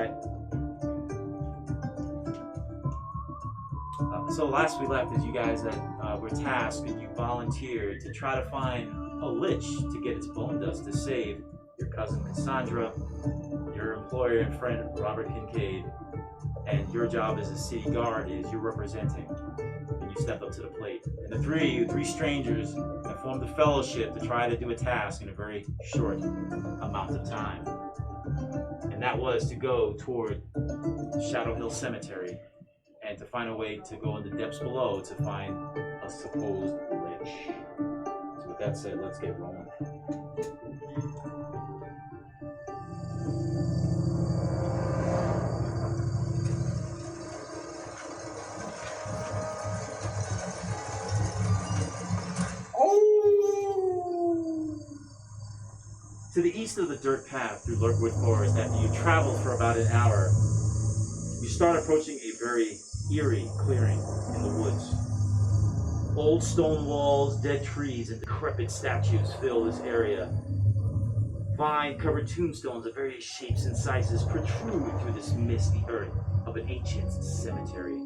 right. So last we left is you guys that were tasked and you volunteered to try to find a lich to get its bone dust to save your cousin Cassandra, your employer and friend Robert Kincaid, and your job as a city guard is you're representing, and you stepped up to the plate. And the three of you, three strangers, have formed a fellowship to try to do a task in a very short amount of time. And that was to go toward Shadow Hill Cemetery and to find a way to go in the depths below to find a supposed lich. So with that said, let's get rolling. To the east of the dirt path through Lurkwood Forest, after you travel for about an hour, you start approaching a very eerie clearing in the woods. Old stone walls, dead trees, and decrepit statues fill this area. Vine-covered tombstones of various shapes and sizes protrude through this misty earth of an ancient cemetery.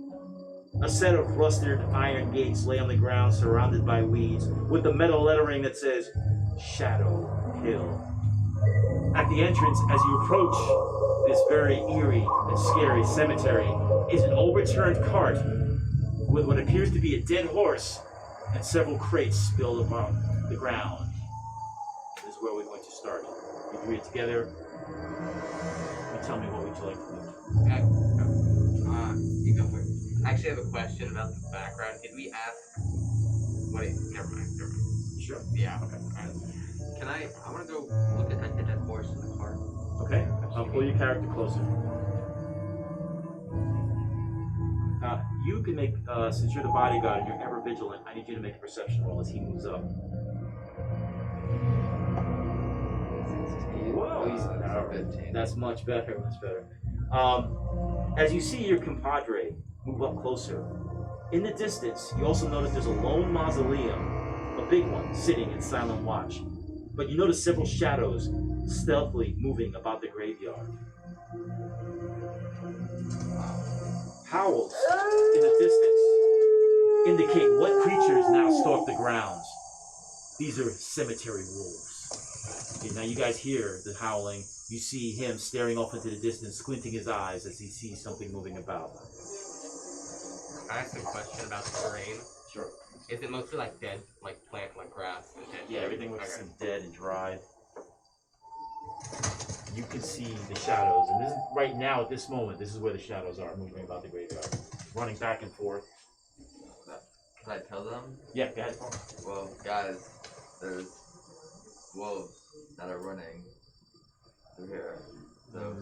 A set of rusted iron gates lay on the ground surrounded by weeds, with the metal lettering that says Shadow Hill. At the entrance, as you approach this very eerie and scary cemetery, is an overturned cart with what appears to be a dead horse and several crates spilled upon the ground. This is where we're going to start. You three together. You tell me what would you like to do. You go first. I actually have a question about the background. Did we ask? Never mind. Sure. Yeah. Okay. I want to go look at that dead horse in the car. Okay. I'll pull your character closer. You can make, since you're the bodyguard and you're ever vigilant, I need you to make a perception roll as he moves up. 16. Whoa. Oh, he's 15. That's much better, As you see your compadre move up closer, in the distance, you also notice there's a lone mausoleum, a big one, sitting in silent watch. But you notice several shadows stealthily moving about the graveyard. Howls in the distance indicate what creatures now stalk the grounds. These are cemetery wolves. Okay, now you guys hear the howling. You see him staring off into the distance, squinting his eyes as he sees something moving about. Can I ask a question about the terrain? Sure. Is it mostly like dead, like plant, like grass and dead? Yeah, everything looks dead and dry. You can see the shadows, and this is, right now at this moment, this is where the shadows are moving about the graveyard, running back and forth. Can I tell them? Yeah, go ahead. Well, guys, there's wolves that are running through here. So,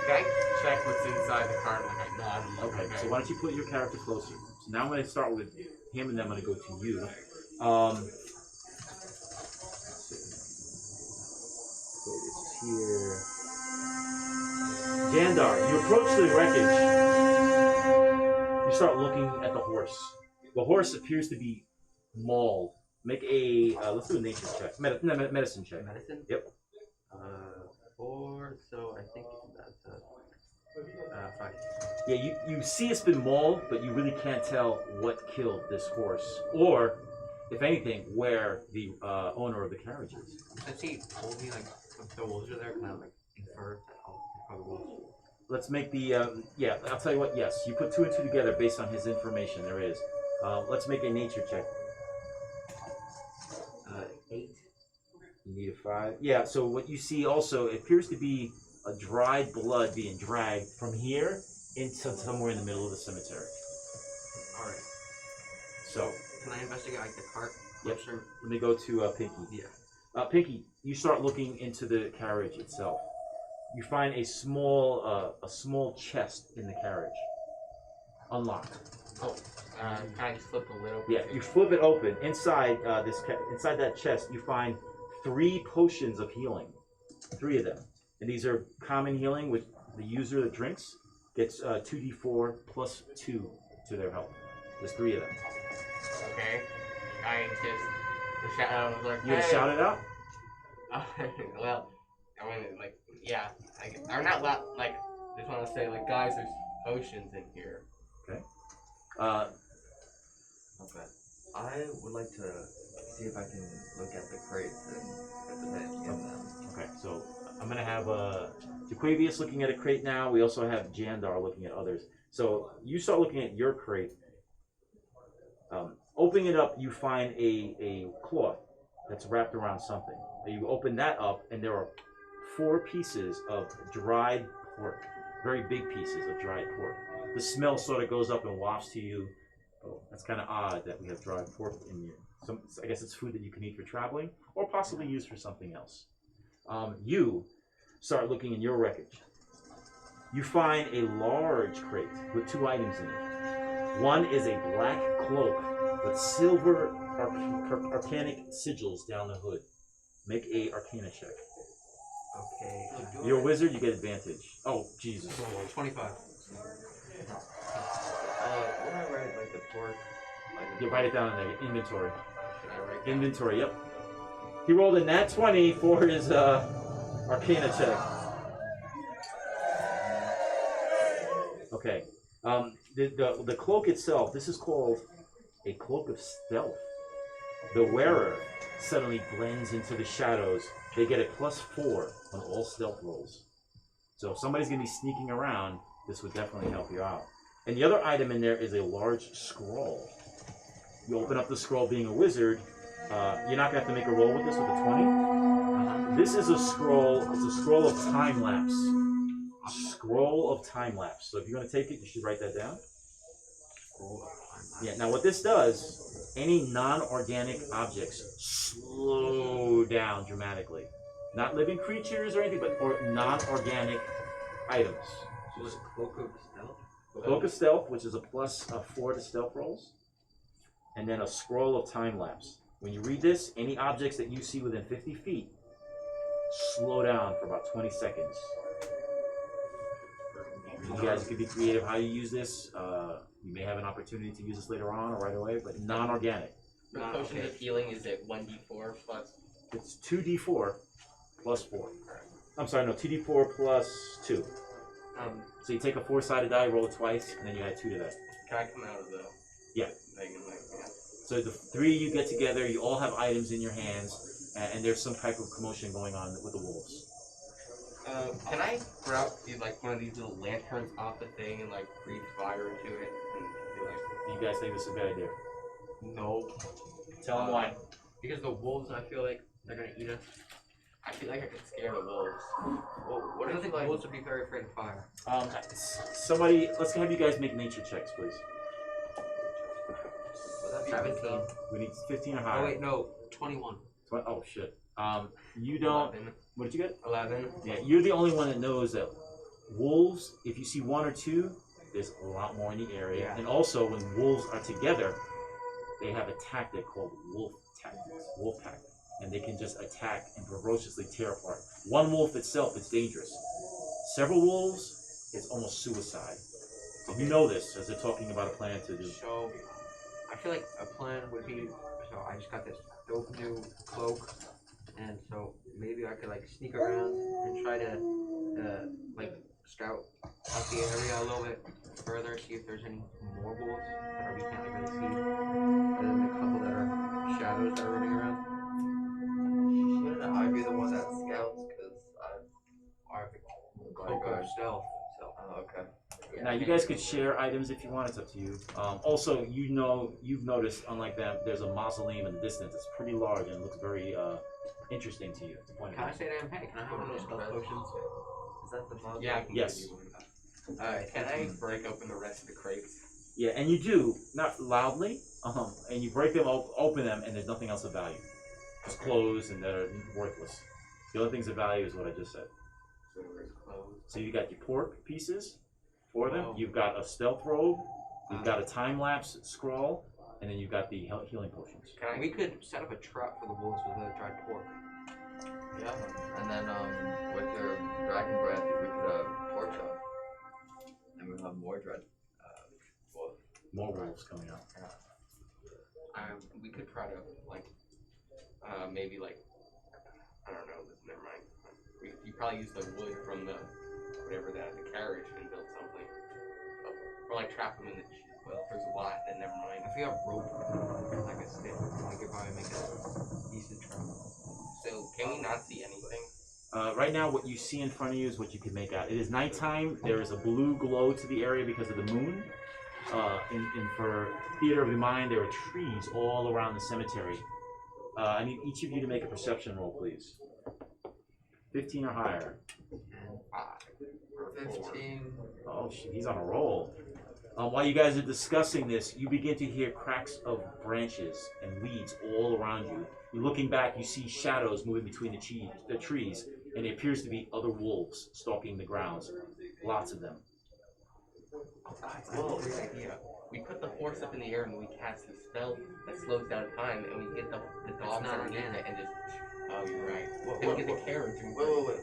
can I check what's inside the car? Like I nod. Okay, so why don't you put your character closer? So now I'm going to start with him, and then I'm going to go to you. This is here. Jandar, you approach the wreckage. You start looking at the horse. The horse appears to be mauled. Make a, let's do a nature check. Medicine check. Medicine? Yep. 4, so I think that's 5. Yeah, you see it's been mauled, but you really can't tell what killed this horse. Or, if anything, where the owner of the carriage is. Since he told me, like, if the wolves are there, can I, like, infer that the wolves? Let's make the, yeah, I'll tell you what, yes. You put 2 and 2 together based on his information, there is. Let's make a nature check. 8. You need a 5. Yeah, so what you see also, it appears to be a dried blood being dragged from here into somewhere in the middle of the cemetery. Alright. So. Can I investigate, like, the cart? Yep. Sure. Let me go to Pinky. Yeah. Pinky, you start looking into the carriage itself. You find a small chest in the carriage, unlocked. Oh, can I just flip the lid open? Yeah, you flip it open. Inside inside that chest, you find 3 potions of healing, 3 of them, and these are common healing, which the user that drinks gets 2d4 plus 2 to their health. There's 3 of them. Okay. I just the shadow was like. You gonna shout it out? Well, I mean, like, yeah, or not like. Just want to say, like, guys, there's potions in here. Uh, Okay. I would like to see if I can look at the crates and if there's anything in them. okay, so I'm gonna have Jaquavius looking at a crate now. We also have Jandar looking at others. So you start looking at your crate. Opening it up, you find a cloth that's wrapped around something. You open that up, and there are 4 pieces of dried pork, very big pieces of dried pork. The smell sort of goes up and wafts to you. Oh, that's kind of odd that we have dried pork in here. I guess it's food that you can eat for traveling, or possibly use for something else. You start looking in your wreckage. You find a large crate with 2 items in it. One is a black cloak with silver arcanic sigils down the hood. Make a Arcana check. Okay. You're a wizard, you get advantage. Oh, Jesus. 25. Would I write like the pork? Like You write it down in the inventory. Should I write down? Inventory, yep. He rolled a nat 20 for his Arcana check. Okay. The cloak itself, this is called a cloak of stealth. The wearer suddenly blends into the shadows. They get a +4 on all stealth rolls. So if somebody's going to be sneaking around, this would definitely help you out. And the other item in there is a large scroll. You open up the scroll being a wizard. You're not going to have to make a roll with this with a 20. This is a scroll. It's a scroll of time lapse. A scroll of time lapse. So if you're going to take it, you should write that down. Yeah, now what this does, any non-organic objects slow down dramatically. Not living creatures or anything, but non-organic items. So it's Cloak of Stealth? Cloak of Stealth, which is a +4 to stealth rolls. And then a Scroll of Time Lapse. When you read this, any objects that you see within 50 feet, slow down for about 20 seconds. You guys could be creative how you use this. You may have an opportunity to use this later on or right away, but non-organic. For the potions of healing, is it 1d4 plus? It's 2d4 plus 4. I'm sorry, no, 2d4 plus 2. So you take a 4-sided die, roll it twice, and then you add 2 to that. Can I come out of the Yeah. thing and like, yeah. So the 3 of you get together, you all have items in your hands, and there's some type of commotion going on with the wolves. Can I grab like one of these little lanterns off the thing and like breathe fire into it and be like, You guys think this is a bad idea? no? Tell them why. Because the wolves, I feel like they're gonna eat us. I feel like I could scare the wolves. Well, what do you think? Like, wolves would be very afraid of fire. Somebody, let's have you guys make nature checks, please. Would that be 17. We need 15 or higher. Oh wait, no, 21. Oh shit. You don't. 11. What did you get? 11. Yeah, you're the only one that knows that wolves, if you see 1 or 2, there's a lot more in the area. Yeah. And also, when wolves are together, they have a tactic called wolf tactics, wolf pack. And they can just attack and ferociously tear apart. One wolf itself is dangerous. Several wolves, it's almost suicide. So you know this as they're talking about a plan to do. So, I feel like a plan would be, so I just got this dope new cloak, and so maybe I could like sneak around and try to like scout out the area a little bit further, see if there's any more wolves that we can't like, really see, other than the couple that are shadows that are running around. Shouldn't I be the one that scouts? Because Or if it's cloak of stealth. So. Oh, okay. Now you guys could share items if you want. It's up to you. Also, you've noticed, unlike them, there's a mausoleum in the distance. It's pretty large and looks very interesting to you. It's a point of Can I say to him, hey, can I have one of those stealth potions? Is that the mod? Yeah, I can Yes. give you one. Alright, can I break open the rest of the crates? Yeah, and you do, not loudly, and you break them, open them, and there's nothing else of value. Just clothes and they're worthless. The only things of value is what I just said. So there's clothes. So you got your pork pieces for them. Oh. You've got a stealth robe. You've got a time lapse scroll, and then you've got the healing potions. We could set up a trap for the wolves with the dried pork. Yeah. And then with your dragon breath, we could torch them. And we'll have more dread. Wolf. More wolves coming out. We could try to like maybe like I don't know, probably use the wood from the whatever the carriage and build something. Or like trap them in the well, if there's a lot, then never mind. If we have rope, like a stick, we could probably make a decent trap. So can we not see anything? Right now, what you see in front of you is what you can make out. It is nighttime. There is a blue glow to the area because of the moon. And for theater of the mind, there are trees all around the cemetery. I need each of you to make a perception roll, please. 15 or higher. And 15. Oh, shit, he's on a roll. While you guys are discussing this, you begin to hear cracks of branches and weeds all around you. You're looking back, you see shadows moving between the trees, and it appears to be other wolves stalking the grounds. Lots of them. Oh God, that's a great idea. We put the horse up in the air and we cast a spell that slows down time, and we get the dogs not underneath organic. it and just. Oh, you're right. What- Then we what- get the carriage and Wait.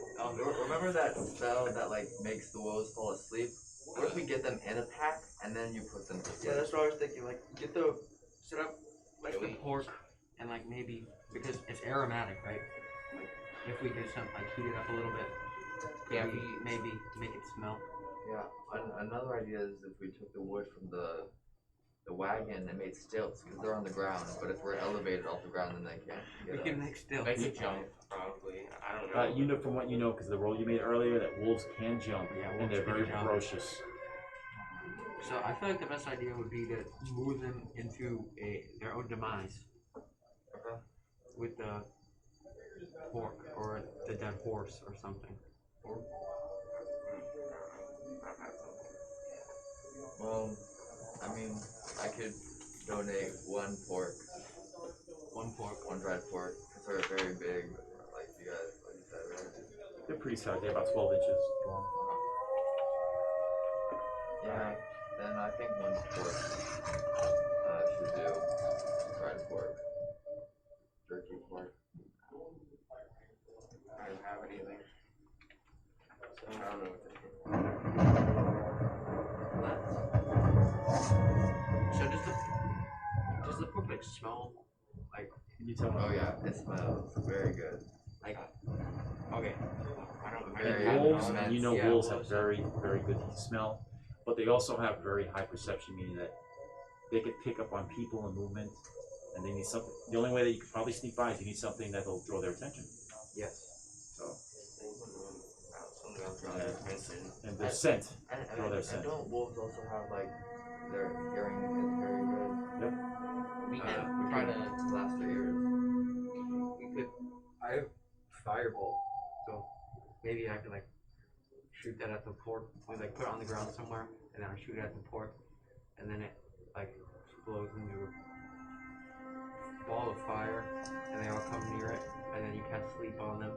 Remember that spell that like makes the wolves fall asleep? What if we get them in a pack and then you put them to sleep? yeah, that's what I was thinking. Like, set up like the Really? pork, and like maybe because it's aromatic, right? Like, if we do something like heat it up a little bit, Yeah, we maybe make it smell. Yeah. Another idea is if we took the wood from the wagon and made stilts because they're on the ground. But if we're elevated off the ground, then they can't We get can up. make still. They could jump, probably. I don't know. You know from what you know, because the roll you made earlier, that wolves can jump, Yeah, and wolves they're can very jump. ferocious. So I feel like the best idea would be to move them into their own demise. Okay. With the pork or the dead horse or something. Well, I mean, I could donate one pork, One pork. one dried pork, because they're very big, like you said, right? They're pretty size. They're about 12 inches long. Yeah, then I think one pork should do. Dried pork. Jerky pork. I don't have anything. So I don't know what to do. So does the pork like smell like You tell me. Oh yeah, it smells very good. okay? I don't. Very And wolves, immense. you know, Yeah, wolves have wolves. very, very good smell, but they also have very high perception, meaning that they could pick up on people and movement, and they need something. The only way that you could probably sneak by is you need something that'll draw their attention. Yes. So, Something else wrong with mention. and their scent. And Throw their scent. don't wolves also have like their hearing is very good? We We can try to. can blast their ears. We could. I have firebolt, so maybe I could like shoot that at the pork. We like put it on the ground somewhere, and then I shoot it at the pork, and then it like explodes into a ball of fire, and they all come near it, and then you cast sleep on them,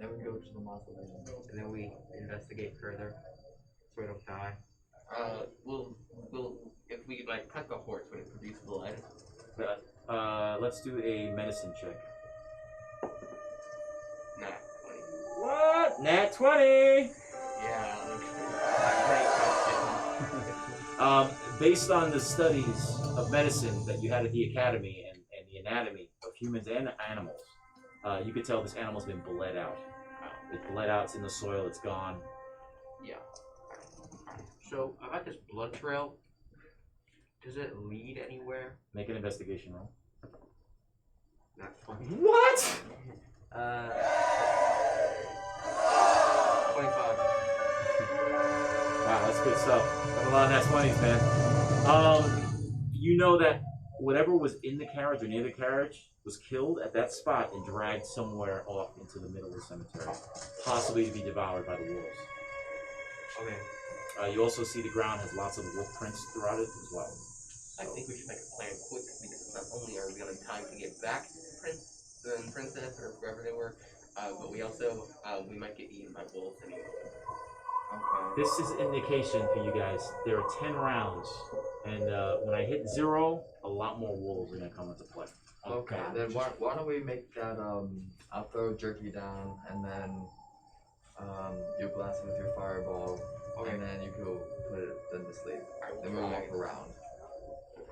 Then we go to the mausoleum. and then we investigate further, so we don't die. We'll if we like cut the horse, would it produce blood? Let's do a medicine check. Nah, 20. What? Nat 20! Yeah, great question. Based on the studies of medicine that you had at the academy and the anatomy of humans and animals, you could tell this animal's been bled out. It's bled out, it's in the soil, it's gone. Yeah. So about this blood trail, does it lead anywhere? Make an investigation roll. Not funny. What? 25. Wow, that's good stuff. That's a lot of nat 20s, man. You know that whatever was in the carriage or near the carriage was killed at that spot and dragged somewhere off into the middle of the cemetery, possibly to be devoured by the wolves. Okay. You also see the ground has lots of wolf prints throughout it as well. I think we should make a plan quick because not only are we gonna have time to get back to Prince and Princess or wherever they were, but we also we might get eaten by wolves anyway. Okay. This is an indication for you guys. There are 10 rounds, and when I hit 0, a lot more wolves are going to come into play. Okay, then why don't we make that, I'll throw jerky down, and then, you blast it with your fireball, Okay. and then you go put them to sleep. I will Then we'll try. walk around.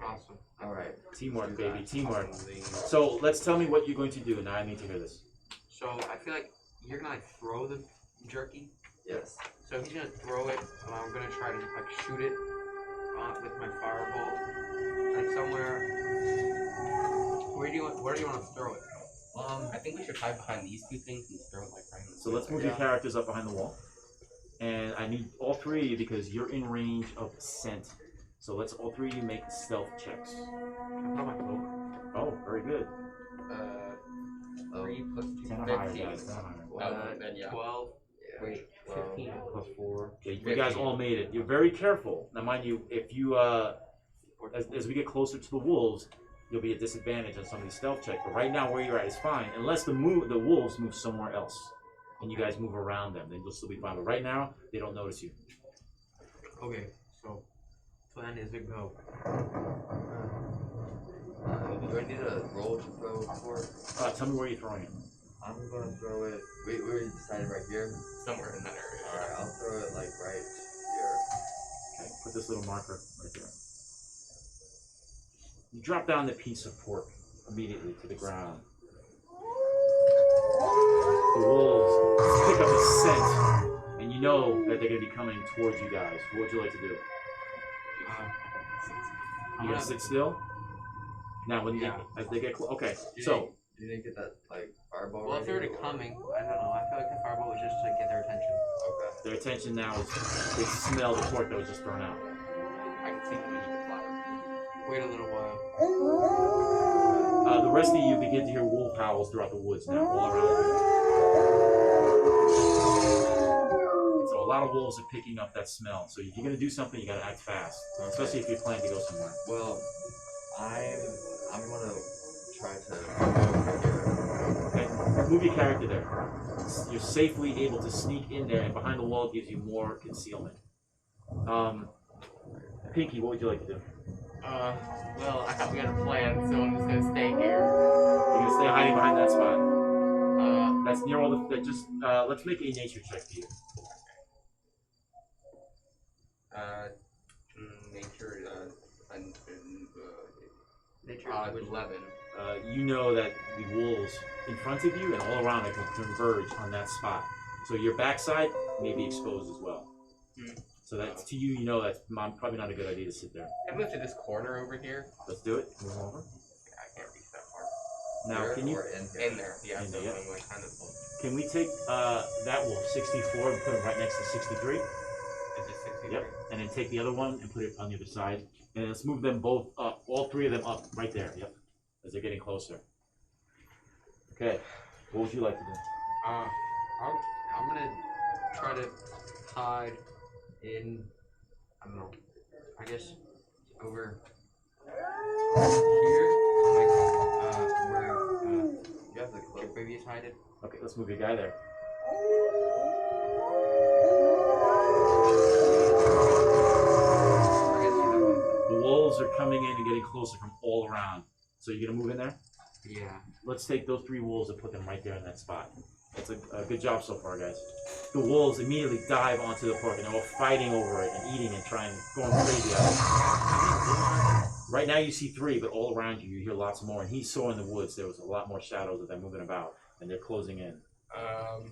Awesome. Alright. Teamwork, Let's do baby, that. teamwork. Something- So let's tell me what you're going to do. Now I need to hear this. So I feel like you're gonna like throw the jerky. Yes. So he's gonna throw it. I'm gonna try to like shoot it with my firebolt, like somewhere. Where do you want to throw it? I think we should hide behind these two things and throw it like right in the So let's move your characters up behind the wall. And I need all three of you because you're in range of scent. So let's all three of you make stealth checks. I put on my cloak. Oh, very good. 3 plus 2, 10 or higher, 15. guys. 10 or higher. Then yeah. 12. Yeah. Wait, 12. 15. Plus 4. Yeah, you guys all made it. You're very careful. Now, mind you, if you, as we get closer to the wolves, you'll be at disadvantage on some of these stealth checks. But right now, where you're at is fine, unless the wolves move somewhere else, and you guys move around them, then you'll still be fine. But right now, they don't notice you. Okay, so plan is to go. Do I need a roll to throw for? Tell me where you're throwing it. I'm gonna throw it. We already decided right here. Somewhere in that area. Alright, I'll throw it like right here. Okay, put this little marker right there. You drop down the piece of pork immediately to the ground. The wolves pick up the scent, and you know that they're going to be coming towards you guys. What would you like to do? You gonna sit still? Now, when as they get close. Okay, so. You didn't get that like fireball. Well, if they're already coming, I don't know. I feel like the fireball was just to get their attention. Okay. Their attention now is they smell the pork that was just thrown out. I can see we need to fire. Wait a little while. The rest of you begin to hear wolf howls throughout the woods now, all around you. So a lot of wolves are picking up that smell. So if you're going to do something, you got to act fast, especially if you're planning to go somewhere. Well, I'm gonna try to go over here. Okay, move your character there. You're safely able to sneak in there, and behind the wall gives you more concealment. Pinky, what would you like to do? Well, I thought we had a plan, so I'm just gonna stay here. You're gonna stay hiding behind that spot. That's near all the. Let's make a nature check for you. Nature, Nature 11. You know that the wolves in front of you and all around it can converge on that spot. So your backside may be exposed as well. So that's to you. You know that's probably not a good idea to sit there. Can I move to this corner over here? Let's do it. Move over. I can't reach that far. Now, Here can you? or in here? In there, yeah. In So there, yeah. I'm like kind of. Can we take that wolf 64 and put him right next to 63? Is it 63? Yep. And then take the other one and put it on the other side. And let's move them both up. All three of them up right there. Yep. As they're getting closer. Okay. What would you like to do? I'm gonna try to hide in. I don't know. I guess over here, like where You have the cloak. baby is hiding. Okay, let's move your guy there. I guess either one. The wolves are coming in and getting closer from all around. So you're gonna move in there? Yeah. Let's take those 3 wolves and put them right there in that spot. That's a good job so far, guys. The wolves immediately dive onto the pork and they're all fighting over it and eating and going crazy at it. Right now you see 3, but all around you hear lots more. And he saw in the woods there was a lot more shadows of them moving about, and they're closing in. Can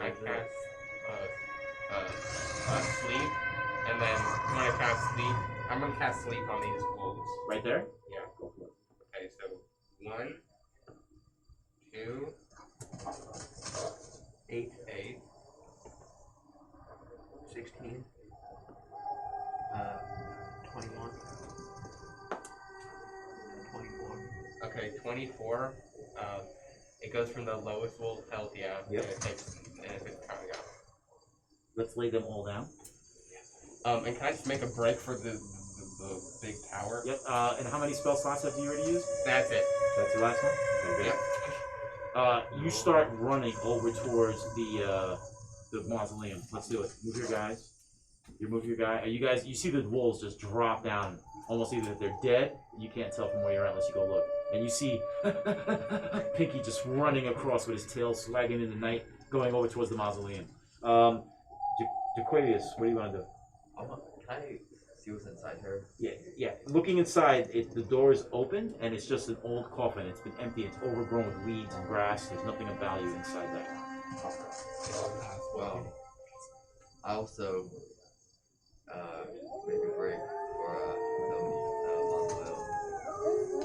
I cast sleep? And then when I cast sleep, I'm gonna cast sleep on these wolves. Right there? Yeah. Go for it. Okay, so 1, 2, 8, 8, 16, 21, 24. Okay, 24. It goes from the lowest wolf health, yeah. Yep. And it takes counting out. Let's lay them all down. And can I just make a break for the big tower? Yep. And how many spell slots have you already used? That's it. That's your last one? Okay, good. Yep. You start running over towards the mausoleum. Let's do it. Move your guys. You move your guy. You see the wolves just drop down. Almost either they're dead, you can't tell from where you're at unless you go look. And you see Pinky just running across with his tail swagging in the night, going over towards the mausoleum. Jaquarius, what do you want to do? Can I see what's inside her. Yeah. Looking inside, the door is open and it's just an old coffin. It's been empty. It's overgrown with weeds and grass. There's nothing of value inside that. Well, I also maybe break for the mausoleum.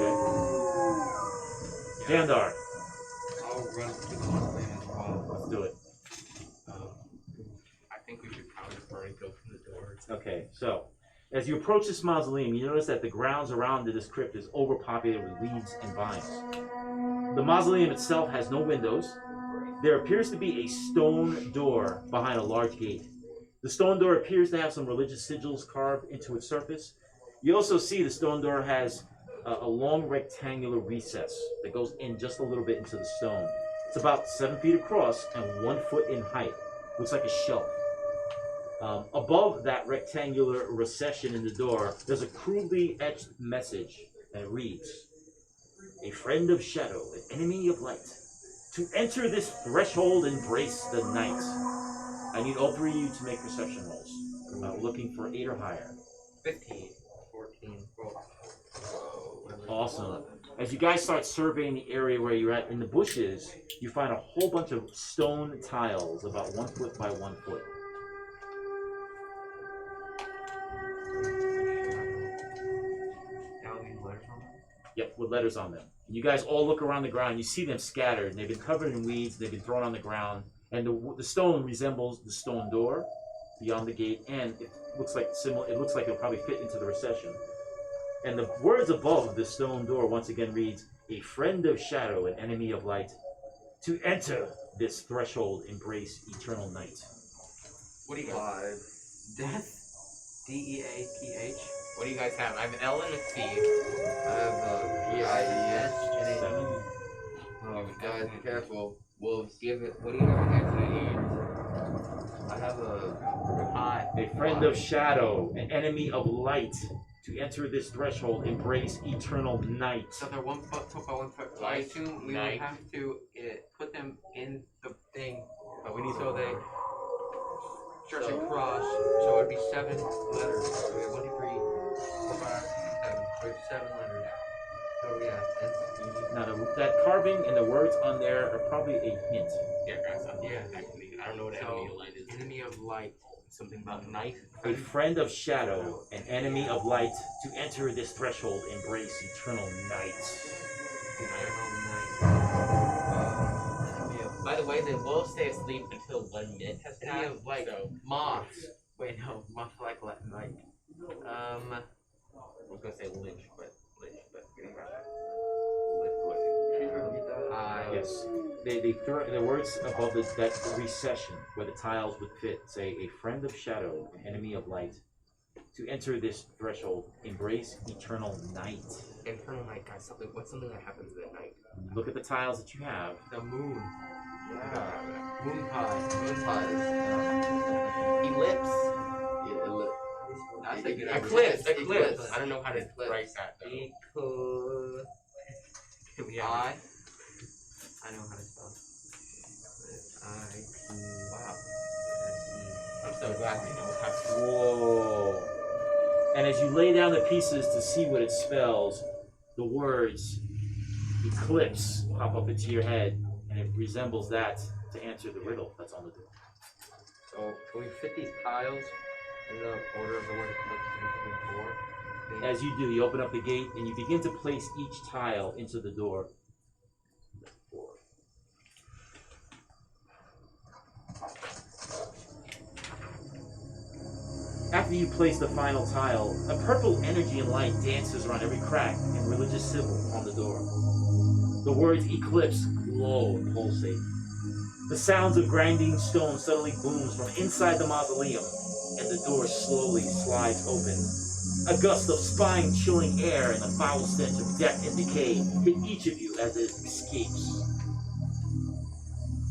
Okay. Jandar, I'll run to the mausoleum as well. let's do it. I think we should probably burn go from the door. Okay, so as you approach this mausoleum, you notice that the grounds around this crypt is overpopulated with weeds and vines. The mausoleum itself has no windows. There appears to be a stone door behind a large gate. The stone door appears to have some religious sigils carved into its surface. You also see the stone door has a long rectangular recess that goes in just a little bit into the stone. It's about 7 feet across and 1 foot in height. Looks like a shelf. Above that rectangular recession in the door, there's a crudely etched message that reads, "A friend of shadow, an enemy of light. To enter this threshold, embrace the night." I need all three of you to make perception rolls. Looking for 8 or higher. 15. 14. Awesome. As you guys start surveying the area where you're at in the bushes, you find a whole bunch of stone tiles about 1 foot by 1 foot. Yep, with letters on them. You guys all look around the ground. You see them scattered. And they've been covered in weeds. They've been thrown on the ground. And the stone resembles the stone door beyond the gate, and it looks like similar. It looks like it'll probably fit into the recession. And the words above the stone door once again reads, "A friend of shadow, an enemy of light. To enter this threshold, embrace eternal night." What do you guys? Death. DEATH. What do you guys have? I have an L and a C. I have PIES. and a 7. Oh, guys, be careful. Wolves. Give it. What do you have next to E? I have a I. A friend of shadow, an enemy of light. To enter this threshold, embrace eternal night. So they're 1 foot by 1 foot. So I assume we would have to put them in the thing, But we need so they stretch So- across. So it would be 7 letters. So we have 1, 2, 3, 4, 5, 6, 7. So we have 7 letters. So yeah, that's Now, that carving and the words on there are probably a hint. Yeah, guys. Yeah. Actually, I don't know what So, enemy of light is. enemy of light. Something about night. A friend of shadow, an enemy of light. To enter this threshold, embrace eternal night. Enemy of By the way, they will stay asleep until 1 minute has Enemy passed. of light. So, moths. Wait, no, moths like I was gonna say lich, but getting back. Yes. The words above that recession where the tiles would fit say, "A friend of shadow, an enemy of light. To enter this threshold, embrace eternal night." Infernal night, guys. What's something that happens at night? Look at the tiles that you have. the moon. yeah. Moon pie. Moon pies. Ellipse. That's a good Eclipse. Eclipse. Eclipse. I don't know how to Eclipse. write that though. I. I know how to spell. Wow. I'm so glad we know how to. Whoa. And as you lay down the pieces to see what it spells, the words eclipse pop up into your head, and it resembles that to answer the riddle that's on the door. So can we fit these tiles in the order of the word eclipse into the door? As you do, you open up the gate and you begin to place each tile into the door. After you place the final tile, a purple energy and light dances around every crack and religious symbol on the door. The words eclipse glow and pulsate. The sounds of grinding stone suddenly booms from inside the mausoleum, and the door slowly slides open. A gust of spine-chilling air and the foul stench of death and decay hit each of you as it escapes.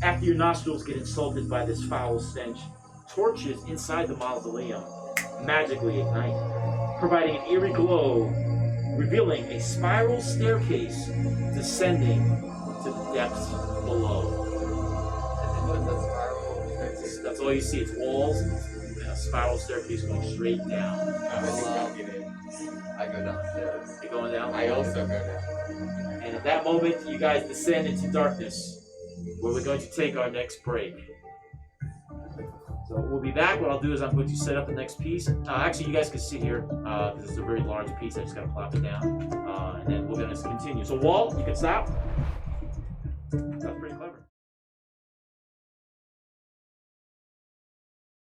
After your nostrils get insulted by this foul stench, torches inside the mausoleum magically ignite, providing an eerie glow, revealing a spiral staircase descending to the depths below. Is it what the spiral? That's all you see. It's walls and a spiral staircase going straight down. I go downstairs. You're going down? I also go down. And at that moment, you guys descend into darkness, where we're going to take our next break. So we'll be back. What I'll do is I'm going to set up the next piece. Actually, you guys can sit here because it's a very large piece. I just got to plop it down, and then we're going to continue. So Walt, you can stop.